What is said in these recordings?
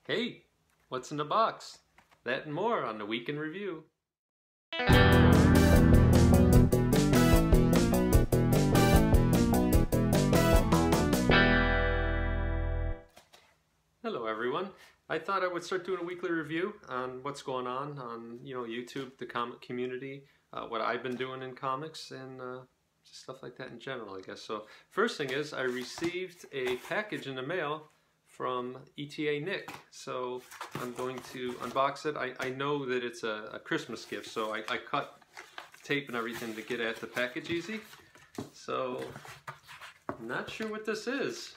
Hey, what's in the box? That and more on the Week in Review. Hello everyone. I thought I would start doing a weekly review on what's going on YouTube, the comic community, what I've been doing in comics, and just stuff like that in general, I guess. So first thing is I received a package in the mail from ETA Nick. So I'm going to unbox it. I know that it's a Christmas gift, so I cut tape and everything to get at the package easy. So I'm not sure what this is.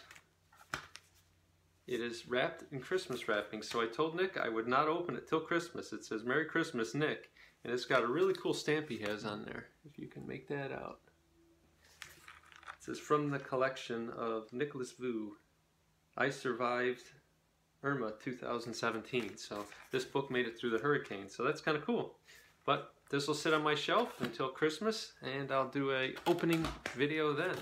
It is wrapped in Christmas wrapping, so I told Nick I would not open it till Christmas. It says Merry Christmas, Nick, and it's got a really cool stamp he has on there, if you can make that out. It says from the collection of Nicholas Vu, I Survived Irma 2017. So this book made it through the hurricane, so that's kind of cool. But this will sit on my shelf until Christmas, and I'll do a opening video then.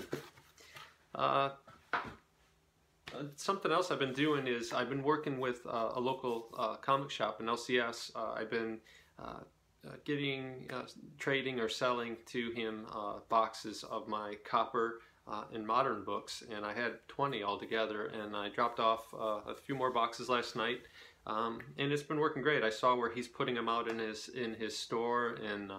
Something else I've been doing is I've been working with a local comic shop in LCS. I've been trading or selling to him boxes of my copper and modern books, and I had 20 altogether, and I dropped off a few more boxes last night, and it's been working great. I saw where he's putting them out in his store, and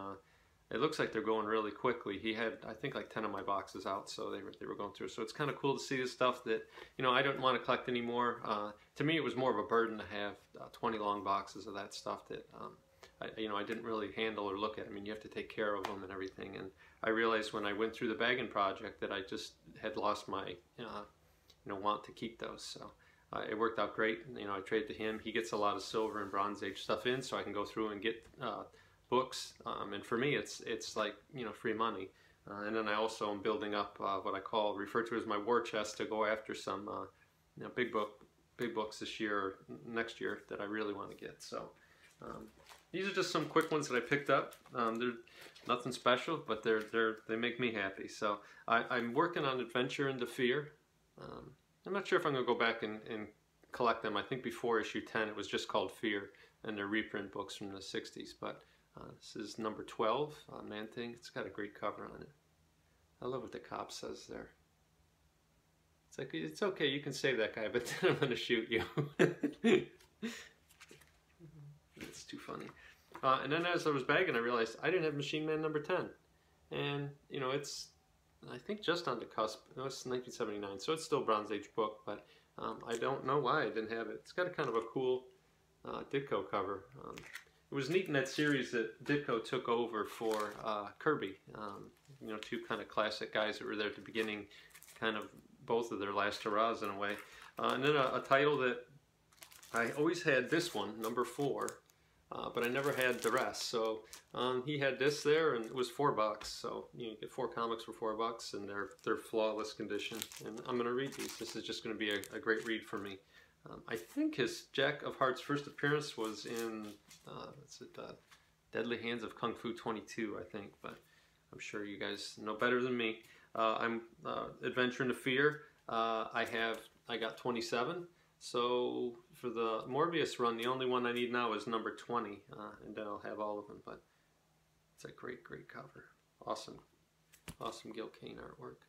it looks like they're going really quickly. He had, I think, like 10 of my boxes out, so they were going through. So it's kind of cool to see the stuff that, I don't want to collect anymore. To me, it was more of a burden to have 20 long boxes of that stuff that, I didn't really handle or look at. I mean, you have to take care of them and everything. And I realized when I went through the bagging project that I just had lost my, want to keep those. So it worked out great. I traded to him. He gets a lot of Silver and Bronze Age stuff in, so I can go through and get books, and for me it's like free money, and then I also am building up what I refer to as my war chest to go after some big books this year or next year that I really want to get. So these are just some quick ones that I picked up. They're nothing special, but they make me happy. So I'm working on Adventure into Fear. I'm not sure if I'm gonna go back and collect them. I think before issue 10 it was just called Fear, and they're reprint books from the 60s, but this is number 12, Man-Thing. It's got a great cover on it. I love what the cop says there. It's like, it's okay, you can save that guy, but then I'm going to shoot you. It's too funny. And then as I was bagging, I realized I didn't have Machine Man number 10. And, it's, I think, just on the cusp. It was 1979, so it's still a Bronze Age book, but I don't know why I didn't have it. It's got a kind of a cool Ditko cover. It was neat in that series that Ditko took over for Kirby. Two kind of classic guys that were there at the beginning, kind of both of their last hurrahs in a way. And then a title that I always had, this one, number 4, but I never had the rest. So he had this there, and it was $4. So you get 4 comics for $4, and they're flawless condition. And I'm going to read these. This is just going to be a great read for me. I think his Jack of Hearts first appearance was in Deadly Hands of Kung Fu 22, I think, but I'm sure you guys know better than me. I'm Adventure into Fear. I got 27, so for the Morbius run, the only one I need now is number 20, and then I'll have all of them. But it's a great cover. Awesome Gil Kane artwork.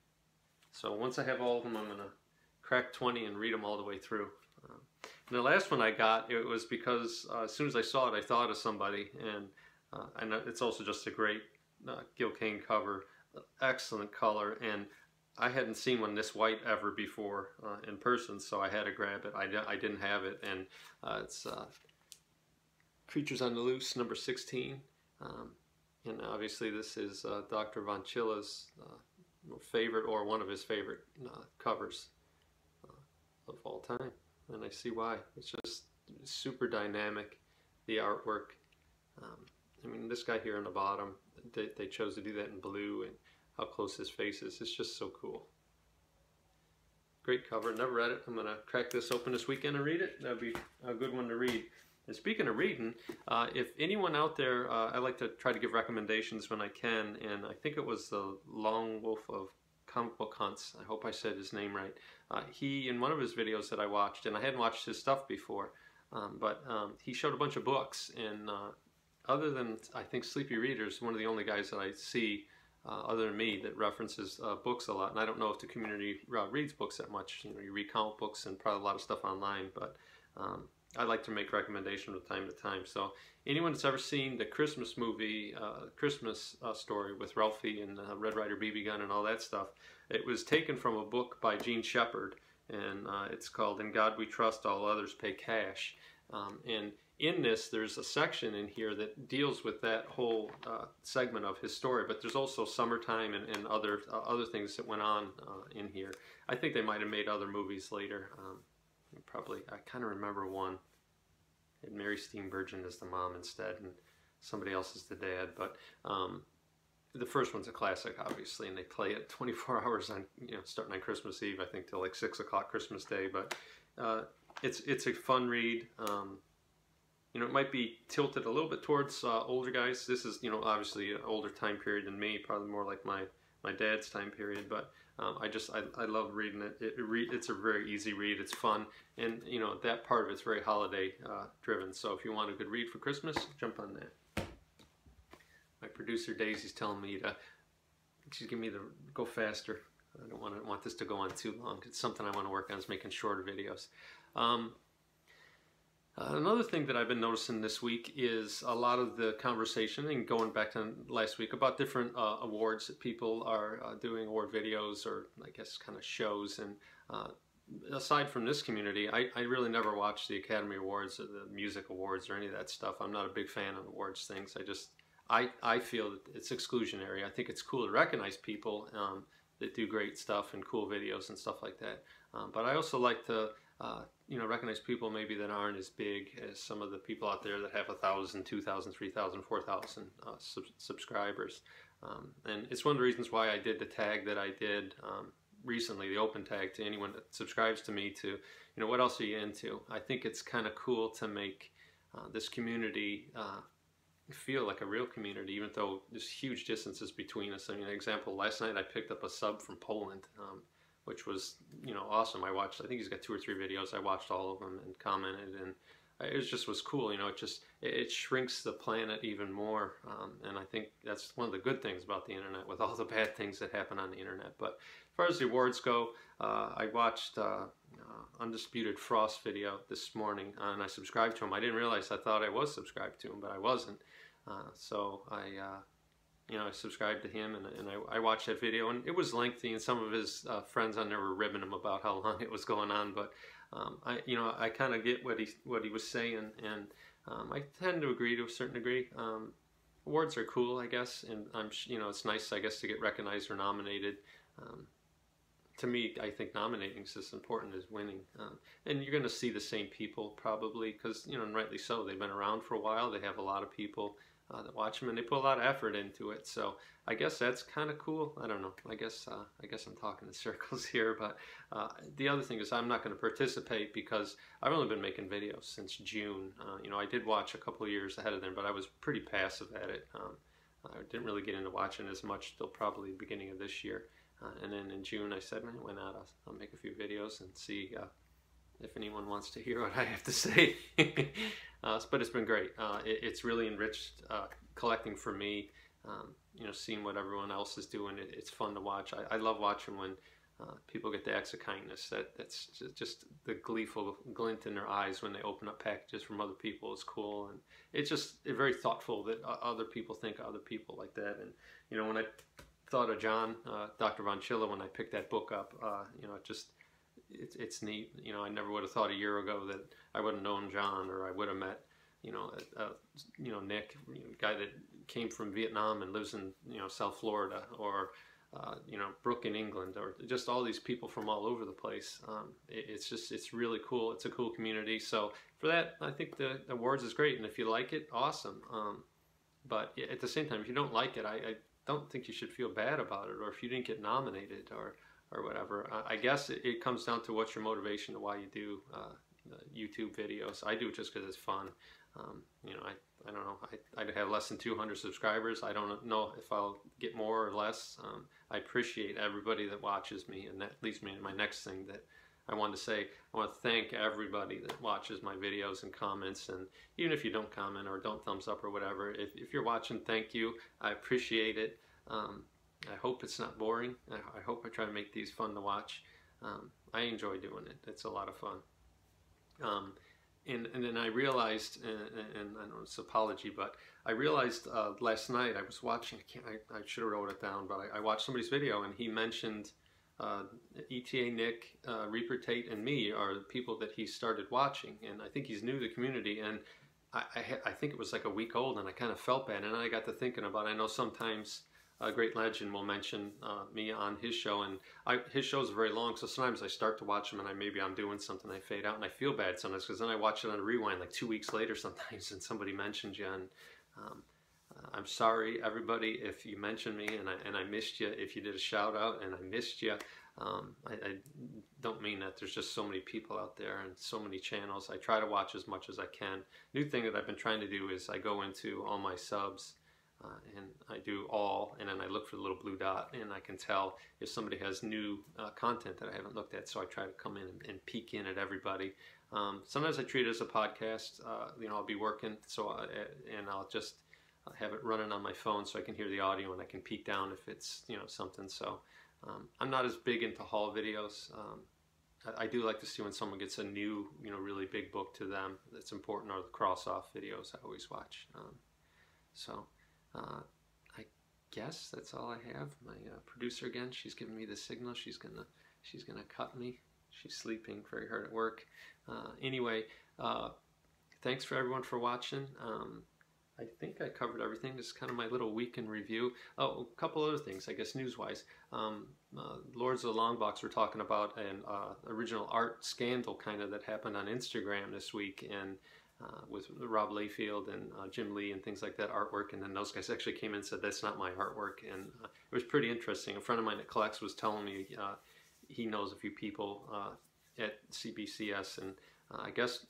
So once I have all of them, I'm gonna crack 20 and read them all the way through. And the last one I got, it was because as soon as I saw it, I thought of somebody, and it's also just a great Gil Kane cover, excellent color, and I hadn't seen one this white ever before in person, so I had to grab it. I didn't have it, and it's Creatures on the Loose, number 16, and obviously this is Dr. Von Chilla's favorite, or one of his favorite covers of all time. And I see why. It's just super dynamic, the artwork. I mean, this guy here on the bottom, they chose to do that in blue, and how close his face is. It's just so cool. Great cover. Never read it. I'm going to crack this open this weekend and read it. That'd be a good one to read. And speaking of reading, if anyone out there, I like to try to give recommendations when I can, and I think it was the Lone Wolf of Comic Book Hunts. I hope I said his name right. He, in one of his videos that I watched, and I hadn't watched his stuff before, He showed a bunch of books, and other than, I think, Sleepy Readers, one of the only guys that I see other than me that references books a lot. And I don't know if the community reads books that much. You know, you read comic books and probably a lot of stuff online, but I like to make recommendations from time to time. So anyone that's ever seen the Christmas movie, Christmas Story with Ralphie and Red Ryder BB gun and all that stuff, it was taken from a book by Gene Shepard, and it's called In God We Trust, All Others Pay Cash. And in this, there's a section in here that deals with that whole segment of his story, but there's also Summertime and other things that went on in here. I think they might have made other movies later. Probably, I kind of remember one. And Mary Steenburgen is the mom instead, and somebody else is the dad. But the first one's a classic, obviously, and they play it 24 hours on, starting on Christmas Eve, I think, till like 6 o'clock Christmas Day. But it's a fun read. It might be tilted a little bit towards older guys. This is, obviously an older time period than me, probably more like my dad's time period. But I love reading it. It's a very easy read. It's fun, and that part of it's very holiday driven. So if you want a good read for Christmas, jump on that. My producer Daisy's telling me she's giving me the go faster. I don't want this to go on too long. It's something I want to work on, is making shorter videos. Another thing that I've been noticing this week is a lot of the conversation, and going back to last week, about different awards that people are doing, award videos, or I guess kind of shows. And aside from this community, I really never watch the Academy Awards or the Music Awards or any of that stuff. I'm not a big fan of awards things. I feel that it's exclusionary. I think it's cool to recognize people that do great stuff and cool videos and stuff like that. But I also like to recognize people maybe that aren't as big as some of the people out there that have 1,000, 2,000, 3,000, 4,000 subscribers. And it's one of the reasons why I did the tag that I did recently, the open tag, to anyone that subscribes to me, to, what else are you into? I think it's kind of cool to make this community feel like a real community, even though there's huge distances between us. I mean, an example, last night I picked up a sub from Poland, which was, awesome. I think he's got 2 or 3 videos. I watched all of them and commented, and it was cool. It shrinks the planet even more, and I think that's one of the good things about the internet, with all the bad things that happen on the internet. But as far as the awards go, I watched Undisputed Frost video this morning, and I subscribed to him. I didn't realize, I thought I was subscribed to him, but I wasn't. So I subscribed to him, and I watched that video, and it was lengthy, and some of his friends on there were ribbing him about how long it was going on. But I kind of get what he was saying, and I tend to agree to a certain degree. Awards are cool, I guess, and it's nice, I guess, to get recognized or nominated. To me, I think nominating is as important as winning. And you're going to see the same people probably, because, and rightly so, they've been around for a while. They have a lot of people that watch them, and they put a lot of effort into it. So I guess that's kind of cool. I don't know. I guess I'm talking in circles here. But the other thing is, I'm not going to participate because I've only been making videos since June. I did watch a couple of years ahead of them, but I was pretty passive at it. I didn't really get into watching as much till probably the beginning of this year. And then in June I said, man, why not? I'll make a few videos and see if anyone wants to hear what I have to say. But it's been great. It's really enriched collecting for me. Seeing what everyone else is doing, it's fun to watch. I love watching when people get the acts of kindness. That's just the gleeful glint in their eyes when they open up packages from other people is cool. And it's just very thoughtful that other people think of other people like that. And when I thought of John, Dr. Von Chilla, when I picked that book up, it's neat. I never would have thought a year ago that I would have known John, or I would have met, Nick, guy that came from Vietnam and lives in, South Florida, or, Brooke in England, or just all these people from all over the place. It's really cool. It's a cool community. So for that, I think the awards is great. And if you like it, awesome. But at the same time, if you don't like it, I don't think you should feel bad about it, or if you didn't get nominated or whatever. I guess it comes down to what's your motivation to why you do YouTube videos. I do it just because it's fun. I don't know. I have less than 200 subscribers. I don't know if I'll get more or less. I appreciate everybody that watches me, and that leads me to my next thing that I wanted to say, I want to thank everybody that watches my videos and comments, and even if you don't comment or don't thumbs up or whatever, if you're watching, thank you. I appreciate it. I hope it's not boring. I hope I try to make these fun to watch. I enjoy doing it. It's a lot of fun. And then I realized, and I know it's an apology, but I realized last night I was watching, I should have wrote it down, but I watched somebody's video and he mentioned ETA Nick, Reaper Tate, and me are the people that he started watching, and I think he's new to the community, and I think it was like a week old, and I kind of felt bad, and I got to thinking about it. I know sometimes a Great Legend will mention me on his show, and his shows are very long, so sometimes I start to watch them and maybe I'm doing something, I fade out, and I feel bad sometimes because then I watch it on a rewind like 2 weeks later sometimes, and somebody mentions you, and I'm sorry everybody if you mentioned me and I missed you, if you did a shout out and I missed you. I don't mean that. There's just so many people out there and so many channels. I try to watch as much as I can. New thing that I've been trying to do is I go into all my subs and I do all, and then I look for the little blue dot, and I can tell if somebody has new content that I haven't looked at, so I try to come in and peek in at everybody. Sometimes I treat it as a podcast. You know, I'll be working, and I'll just have it running on my phone so I can hear the audio and I can peek down if it's, you know, something. So I'm not as big into haul videos. I do like to see when someone gets a new, you know, really big book to them that's important, or the cross-off videos I always watch. I guess that's all I have. My producer again, she's giving me the signal. She's gonna cut me. She's sleeping very hard at work. Anyway, thanks for everyone for watching. I think I covered everything. Just kind of my little week in review. Oh, a couple other things, I guess, news-wise. Lords of the Long Box, we're talking about an original art scandal kind of that happened on Instagram this week, and with Rob Layfield and Jim Lee and things like that, artwork, and then those guys actually came in and said, that's not my artwork, and it was pretty interesting. A friend of mine that collects was telling me he knows a few people at CBCS, and I guess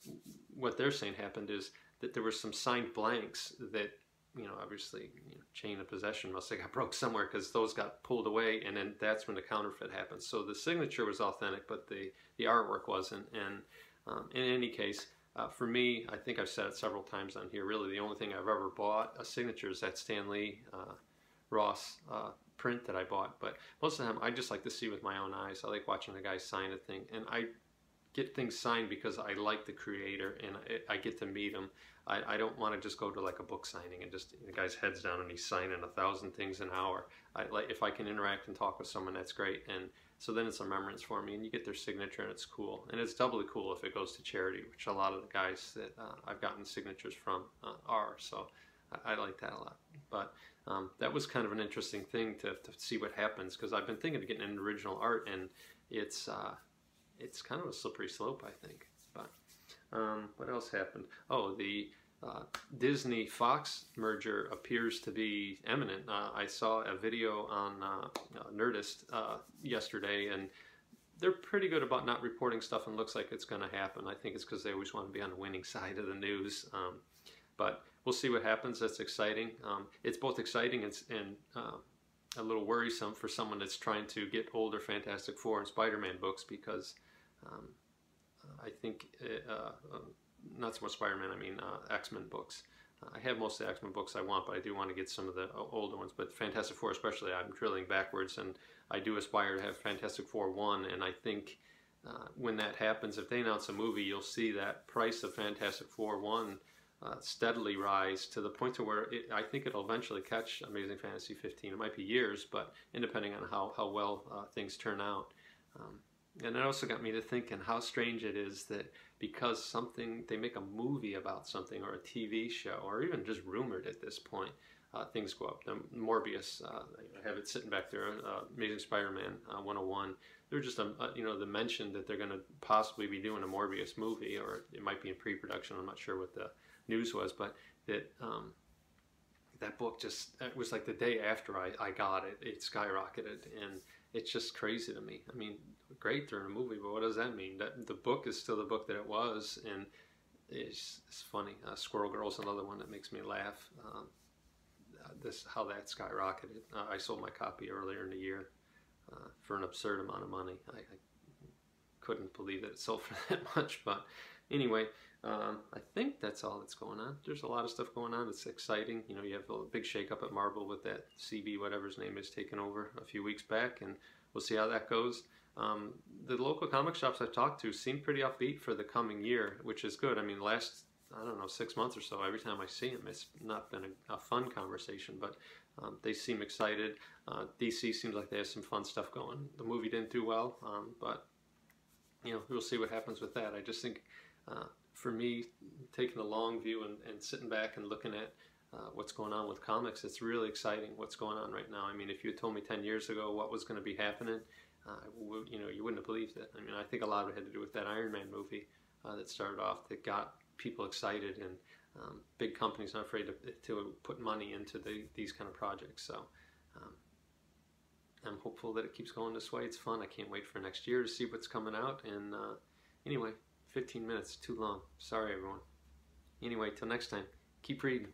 what they're saying happened is that there were some signed blanks that, you know, obviously, you know, chain of possession must have got broke somewhere, because those got pulled away, and then that's when the counterfeit happened. So the signature was authentic, but the artwork wasn't. And in any case, for me, I think I've said it several times on here, really the only thing I've ever bought a signature is that Stan Lee Ross print that I bought. But most of the time, I just like to see with my own eyes. I like watching the guy sign a thing, and I get things signed because I like the creator and I get to meet him. I don't want to just go to like a book signing and just the guy's head's down and he's signing 1,000 things an hour. If I can interact and talk with someone, that's great. And so then it's a remembrance for me, and you get their signature, and it's cool. And it's doubly cool if it goes to charity, which a lot of the guys that I've gotten signatures from are. So I like that a lot. But that was kind of an interesting thing to see what happens, because I've been thinking of getting into original art, and it's kind of a slippery slope, I think. But what else happened? Oh, the Disney-Fox merger appears to be imminent. I saw a video on Nerdist yesterday, and they're pretty good about not reporting stuff, and looks like it's going to happen. I think it's because they always want to be on the winning side of the news. But we'll see what happens. That's exciting. It's both exciting and a little worrisome for someone that's trying to get older Fantastic Four and Spider-Man books, because I think, not so much Spider-Man, I mean X-Men books. I have most of the X-Men books I want, but I do want to get some of the older ones. But Fantastic Four especially, I'm drilling backwards, and I do aspire to have Fantastic Four 1, and I think when that happens, if they announce a movie, you'll see that price of Fantastic Four 1 steadily rise to the point to where I think it'll eventually catch Amazing Fantasy 15. It might be years, but depending on how well things turn out. And it also got me to thinking how strange it is that because they make a movie about something, or a TV show, or even just rumored at this point, things go up. The Morbius, I have it sitting back there, Amazing Spider-Man 101. They're just, the mention that they're going to possibly be doing a Morbius movie, or it might be in pre-production. I'm not sure what the news was, but that that book just, it was like the day after I got it, it skyrocketed, and it's just crazy to me. I mean, great, they're in a movie, but what does that mean? That the book is still the book that it was, and it's funny. Squirrel Girl's another one that makes me laugh. How that skyrocketed. I sold my copy earlier in the year for an absurd amount of money. couldn't believe that it sold for that much. But anyway, I think that's all that's going on. There's a lot of stuff going on. It's exciting. You know, you have a big shakeup at Marvel with that CB, whatever his name is, taking over a few weeks back, and we'll see how that goes. The local comic shops I've talked to seem pretty upbeat for the coming year, which is good. I mean, last, I don't know, 6 months or so, every time I see them, it's not been a fun conversation, but they seem excited. DC seems like they have some fun stuff going. The movie didn't do well, but you know, we'll see what happens with that. I just think, for me, taking a long view and sitting back and looking at what's going on with comics, it's really exciting what's going on right now. I mean, if you had told me 10 years ago what was going to be happening, you know, you wouldn't have believed it. I mean, I think a lot of it had to do with that Iron Man movie that started off, that got people excited, and big companies not afraid to put money into these kind of projects. So I'm hopeful that it keeps going this way. It's fun. I can't wait for next year to see what's coming out. And anyway, 15 minutes, too long. Sorry, everyone. Anyway, till next time, keep reading.